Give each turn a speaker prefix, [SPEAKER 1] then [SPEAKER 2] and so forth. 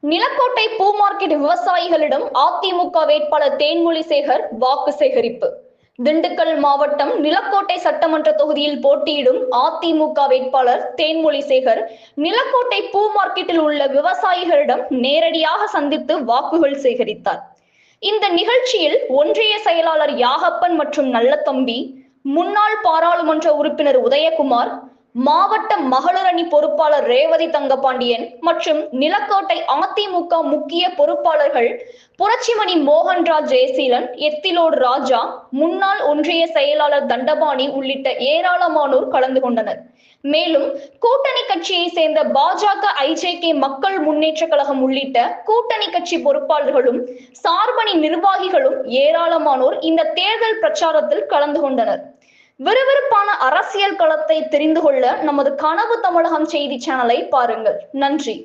[SPEAKER 1] நிலக்கோட்டை பூ மார்க்கெட் விவசாயிகளிடம் அதிமுக வேட்பாளர் தேன்மொழி சேகர் வாக்கு சேகரிப்பு. திண்டுக்கல் மாவட்டம் நிலக்கோட்டை சட்டமன்ற தொகுதியில் போட்டியிடும் அதிமுக வேட்பாளர் தேன்மொழி சேகர் நிலக்கோட்டை பூ மார்க்கெட்டில் உள்ள விவசாயிகளிடம் நேரடியாக சந்தித்து வாக்குகள் சேகரித்தார். இந்த நிகழ்ச்சியில் ஒன்றிய செயலாளர் யாகப்பன் மற்றும் நல்லதம்பி, முன்னாள் பாராளுமன்ற உறுப்பினர் உதயகுமார், மாவட்ட மகளிர் அணி பொறுப்பாளர் ரேவதி தங்கபாண்டியன் மற்றும் நிலக்கோட்டை அதிமுக முக்கிய பொறுப்பாளர்கள் புரட்சிமணி மோகன்ராஜ் ஜெயசீலன், எத்திலோடு ராஜா, முன்னாள் ஒன்றிய செயலாளர் தண்டபாணி உள்ளிட்ட ஏராளமானோர் கலந்து கொண்டனர். மேலும் கூட்டணி கட்சியை சேர்ந்த பாஜக, ஐஜேகே, மக்கள் முன்னேற்ற கழகம் உள்ளிட்ட கூட்டணி கட்சி பொறுப்பாளர்களும் சார்பணி நிர்வாகிகளும் ஏராளமானோர் இந்த தேர்தல் பிரச்சாரத்தில் கலந்து கொண்டனர். விறுவிறுப்பான அரசியல் களத்தை தெரிந்து கொள்ள நமது கனவு தமிழகம் செய்தி சேனலை பாருங்கள். நன்றி.